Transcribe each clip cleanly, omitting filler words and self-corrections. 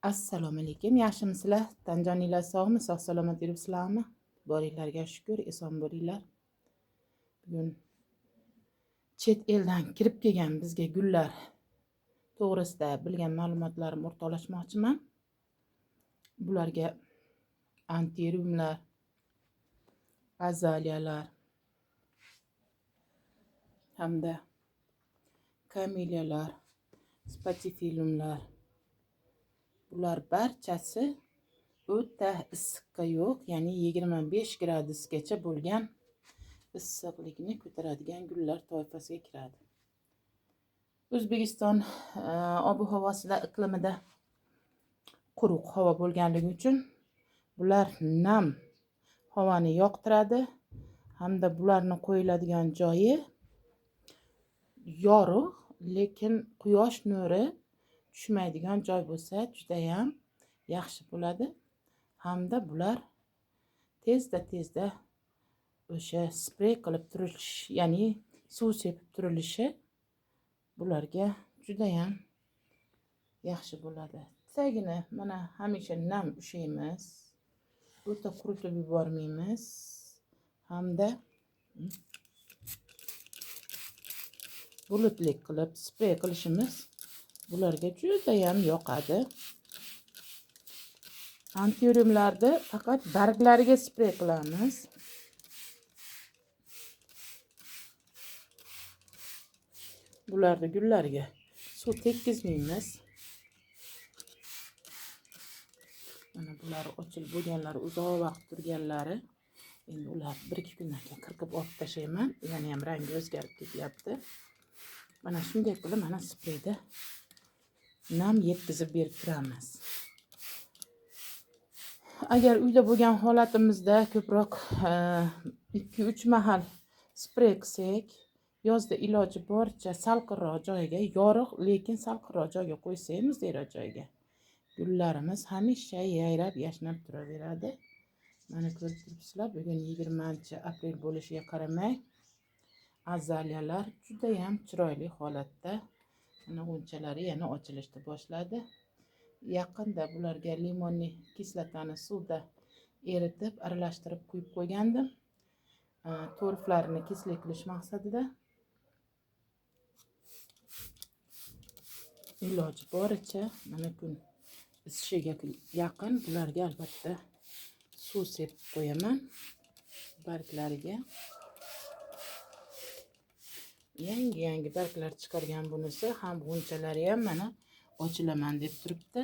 Assalomu alaykum. Yaxshimisizlar? Tanjoninglar sog'mi? Sog' salomat yuribsizlarmi? Boringlarga shukr, eson bo'linglar. Bugun chet eldan kirib kelgan bizga gullar to'g'risida bilgan ma'lumotlarimni o'rtoqlashmoqchiman. Bularga anteriumlar, azaliyalar hamda kameliyalar, spatifilumlar. Bular barchasi o'ta issiqqa yo'q, ya'ni 25 gradusgacha bo'lgan issiqlikni ko'taradigan gullar toifasiga kiradi. O'zbekiston ob-havosida, iqlimida quruq havo bo'lganligi uchun bular nam havoni yoqtiradi hamda bularni qo'yiladigan joyi yorug', lekin quyosh nuri tushmaydigan joy bo'lsa juda ham yaxshi bo'ladi. Hamda bular tezda o'sha sprey qilib turilish, ya'ni suv sepib turilishi bularga juda ham yaxshi bo'ladi. Tagini mana hamisha nam ushlaymiz, o'ta quritib yubormaymiz hamda bulutlik qilib sprey qilishimiz bularga juda ham yoqadi. Anteriumlarda faqat barglariga sprey qilamiz. Bularni gullariga suv tekkizmaymiz. Mana bular ochilib bo'lganlari, uzoq vaqt turganlari. Endi ular 1-2 kundan keyin qirqib olib tashlayman. Yana ham rangi o'zgarib ketyapti. Mana shunday qilib mana spreyda nam yetkazib berib turamiz. Agar uyda bo'lgan holatimizda ko'proq 2-3 mahal sprey qilsak, yozda iloji boricha salqinroq joyga, yorug' lekin salqinroq joyga qo'ysak, muzeyroq joyga, gullarimiz hamisha yayrab, yashnab turaveradi. Mana ko'rib turibsizlar, bugun 20-aprel bo'lishiga qaramay, azaliyalar juda ham chiroyli holatda. Mana g'unchalari yana ochilishni boshladi. Yaqinda bularga limonli kislotani suvda eritib, aralashtirib quyib qo'ygandim. To'riflarini keslik qilish maqsadida iloji boricha mana kun isishiga yaqin bularga albatta suv sepib qo'yaman. Barglariga yangi barglar chiqargan bunisi, ham g'unchalari ham mana ochilaman deb turibdi.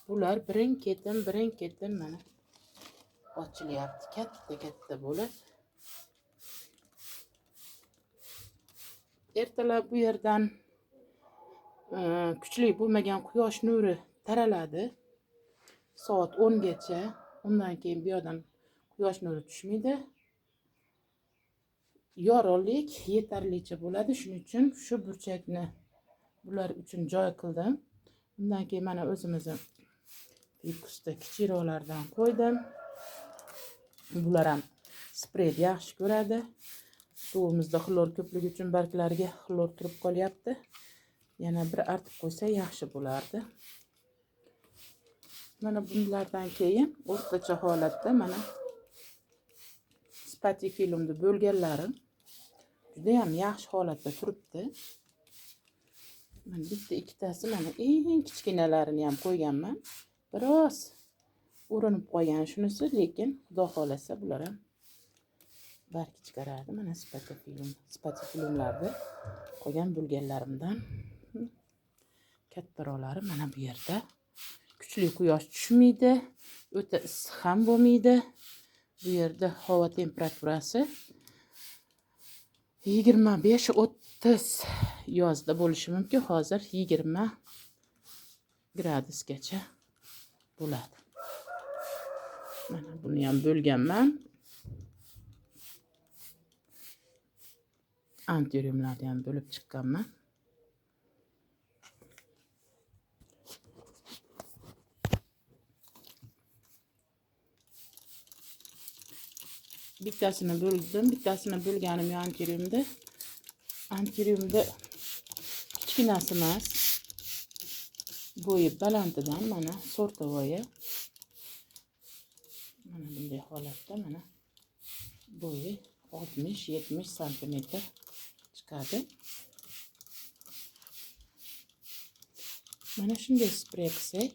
Bular birin-ketin mana ochilyapti, katta bo'lib. Ertalab bu yerdan kuchli bo'lmagan quyosh nuri taraladi. Soat 10 gacha. Undan keyin bu yerdan quyosh nuri tushmaydi. Yorug'lik yetarlicha bo'ladi. Shuning uchun shu burchakni bular uchun joy qildim. Undan keyin mana o'zimizning fikusda kichikroqlardan qo'ydim. Bular ham spreyni yaxshi ko'radi. Suvimizda xlor ko'pligi uchun barglariga xlor turib qolyapti. Yana bir artib qo'ysa yaxshi bo'lardi. Mana bunlardan keyin o'rtacha holatda mana spatifilumni bo'lganlarim juda ham yaxshi holatda turibdi. Mana bitta ikkitasi mana eng kichkinalarini ham qo'yganman. Biroz urinib qolgan shunisi, lekin xudo xolasa bular ham barg chiqaradi. Mana spatifilumlarni qolgan bo'lganlarimdan kattaroqlari mana bu yerda. Kuchli quyosh tushmaydi, o'ta issiq ham bo'lmaydi. Bu yerda havo temperaturasi 25-30 yozda bo'lishi mumkin. Hozir 20 gradusgacha bo'ladi. Mana buni ham bo'lganman. Anteriumlarni ham bo'lib chiqqanman. Bittasini bo'ldim, bittasini bo'lganim anteriumda. Anteriumda kichkinasi emas. bo'yi balantidan mana sortovoyi. Mana bunday holatda mana bo'yi 60-70 cm chiqadi. Mana shunday sprey qilsak,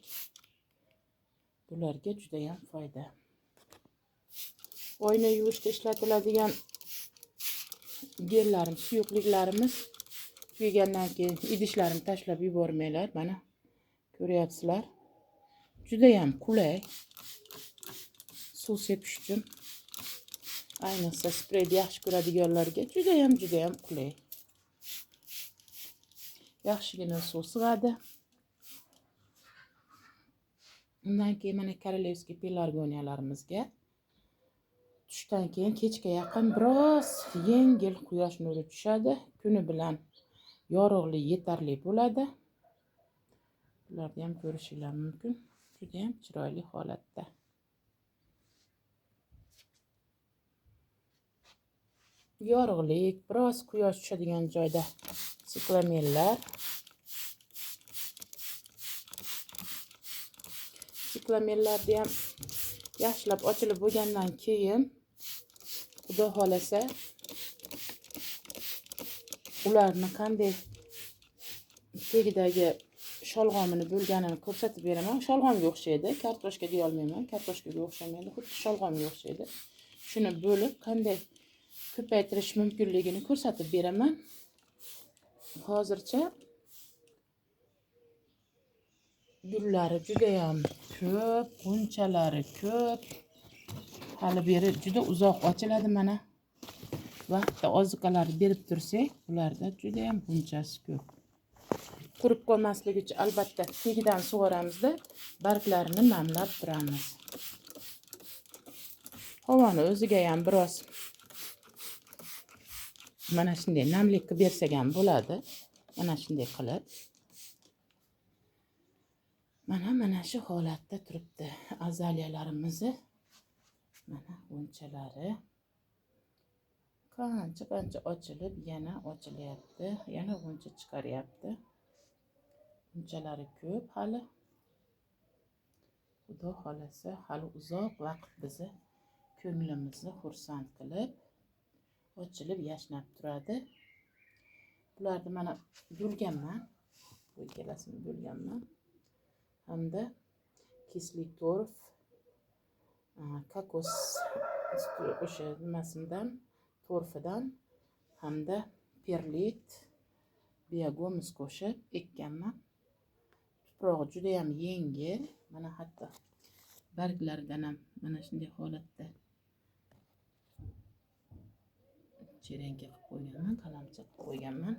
bularga juda ham foyda. Oyna yuvishda ishlatiladigan gellarimiz, suyuqliklarimiz tugagandan keyin idishlarni tashlab yubormanglar. Mana ko'ryapsizlar. Juda ham qulay. Suv sepish uchun, ayniqsa spreyni yaxshi ko'radiganlarga juda ham qulay. Yaxshigina suv sig'adi. Undan keyin mana korolevskiy pelargoniyalarimizga tushdan keyin kechga yaqin biroz yengil quyosh nuri tushadi. Kuni bilan yorug'lik yetarli bo'ladi. Bularni ham ko'rishinglar mumkin. Juda ham chiroyli holatda. Yorug'lik, biroz quyosh tushadigan joyda siklamellar. Siklamellarni ham yaxshilab ochilib bo'lgandan keyin, xudo xolasa, ularni qanday tagidagi sholg'omini bo'lganini ko'rsatib beraman. Sholg'omga o'xshaydi, kartoshka deya olmayman, kartoshkaga o'xshamaydi, xuddi sholg'omga o'xshaydi. Shuni bo'lib qanday ko'paytirish mumkinligini ko'rsatib beraman. Hozircha gullari juda ham ko'p, g'unchalari ko'p. Hali beri juda uzoq ochiladi mana. Vaqtda oziqalarni berib tursak, ularda juda ham g'unchasi ko'p. Qurib qolmasligi uchun albatta tagidan sug'oramizda, barglarini namlab turamiz. Havoni o'ziga ham biroz mana shunday namlik qilib bersak ham bo'ladi. Mana shunday qilib. Mana shu holatda turibdi azaliyalarimizni. Mana g'unchalari qancha ochilib, yana ochilyapti, yana g'uncha chiqaryapti. G'unchalari ko'p hali. Xudo xolasa, hali uzoq vaqt bizni ko'nglimizni xursand qilib, ochilib yashnab turadi. Bularni mana bo'lganman. Bu ikkalasini bo'lganman. Hamda kisli torf, kokos o'sha nimasidan, torfidan, hamda perlit, biogomiz qo'shib ekkanman. Tuprog'i juda ham yengil. Mana hatto barglaridan ham mana shunday holatda cherenka qilib qo'yganman, qalamcha qilib qo'yganman.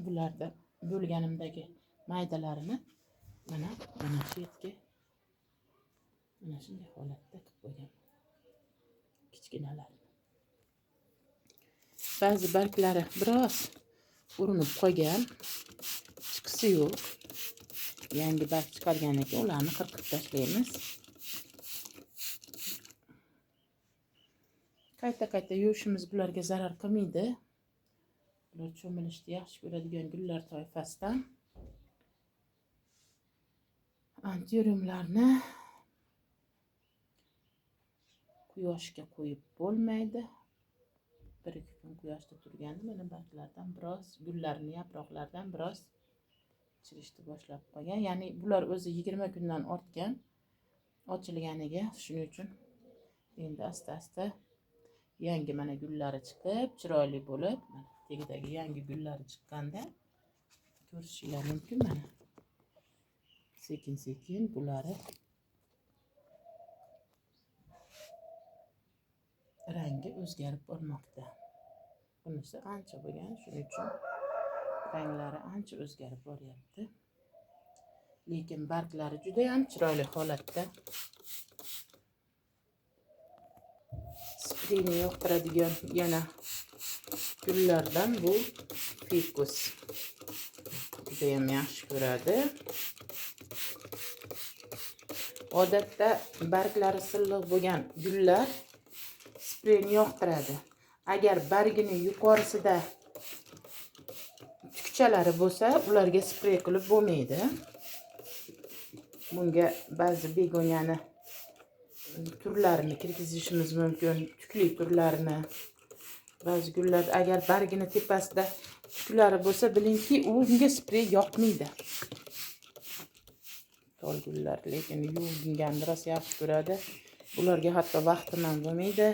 Bularda bo'lganimdagi maydalarini mana shu yerga mana shunday holatda qilib qo'yganman. Kichkinalar. Ba'zi barglari biroz urinib qolgan, chiqisi yo'q. Yangi barg chiqargandan keyin ularni qirqib tashlaymiz. Qayta yuvishimiz bularga zarar qilmaydi. Bular cho'milishni yaxshi ko'radigan gullar toifasidan. Antioriumlarni quyoshga qo'yib bo'lmaydi. 1-2 kun quyoshda turganda mana barglardan biroz, gullarning yaproqlaridan biroz chirishni boshlab qolgan. Ya'ni bular o'zi 20 kundan ortgan ochilganiga, shuning uchun endi asta-asta yangi mana gullari chiqib, chiroyli bo'lib, mana tagidagi yangi gullari chiqqanda ko'rishinglar mumkin mana. Sekin-sekin bulari rangi o'zgarib bormoqda. Bunisi ancha bo'lgan, shuning uchun ranglari ancha o'zgarib boryapti. Lekin barglari juda ham chiroyli holatda. Spreyni yoqtiradigan yana gullardan bu fikus. Juda ham yaxshi ko'radi. Odatda barglari silliq bo'lgan gullar spreyni yoqtiradi. Agar bargini yuqorisida kuchalari bo'lsa, ularga sprey qilib bo'lmaydi. Bunga ba'zi begonani turlarini kirgizishimiz mumkin, tukli turlarini. Ba'zi gullar agar bargini tepasida tuklari bo'lsa, bilingki, unga sprey yoqmaydi. Tol gullar lekin yuvilganni rosa yaxshi ko'radi. Bularga hatto vaqtim ham bo'lmaydi.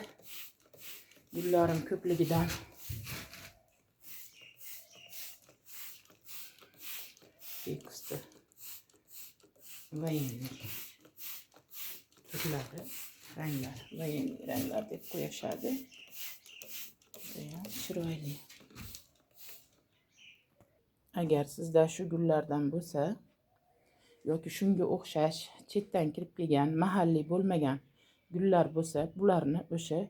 Gullarim ko'pligidan. Teksti vayenli turlari, ranglar, vayenli ranglar deb qo'yishadi. Chiroyli. Agar sizda shu gullardan bo'lsa yoki shunga o'xshash chetdan kirib kelgan, mahalliy bo'lmagan gullar bo'lsa, bularni o'sha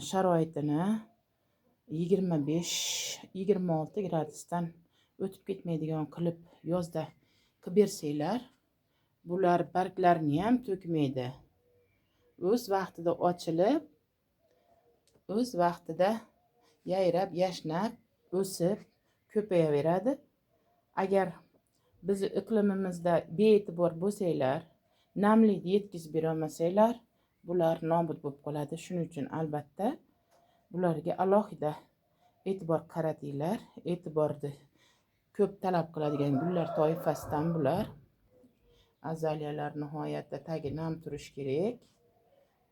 sharoitini 25-26 gradusdan o'tib ketmaydigan qilib yozda qilib bersanglar, bular barglarini ham to'kmaydi. O'z vaqtida ochilib, o'z vaqtida yayrab, yashnab, o'sib, ko'payaveradi. Agar biz iqlimimizda bee'tibor bo'lsanglar, namlik yetkazib bera olmasanglar, bular nobud bo'lib qoladi. Shuning uchun albatta bularga alohida e'tibor qaratinglar. E'tiborni ko'p talab qiladigan gullar toifasidan bular. Azaliyalar nihoyatda tagi nam turish kerak.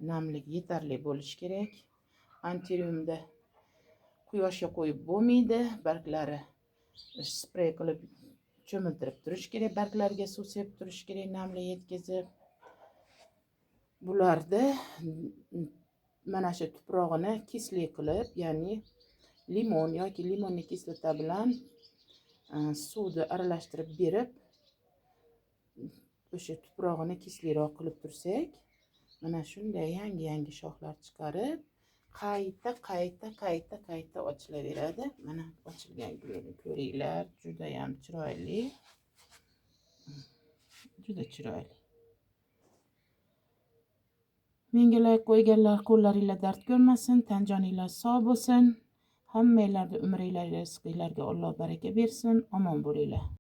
Namlik yetarli bo'lishi kerak. Anteriumda quyoshga qo'yib bo'lmaydi. Barglari sprey qilib cho'miltirib turish kerak. Barglariga suv sepib turish kerak, namlik yetkazib. Bularni mana shu tuprog'ini kislik qilib, ya'ni limon yoki limonli kislota bilan suvni aralashtirib berib, o'sha tuprog'ini kislikroq qilib tursak, mana shunday yangi shoxlar chiqarib, qayta ochilaveradi. Mana ochilgan gulni ko'ringlar, juda ham chiroyli. Juda chiroyli. Menga like qo'yganlar qo'llaringlar dard ko'rmasin, tan joninglar sog' bo'lsin. Hammanglarning umringlarga, rizqinglarga Alloh baraka bersin. Omon bo'linglar.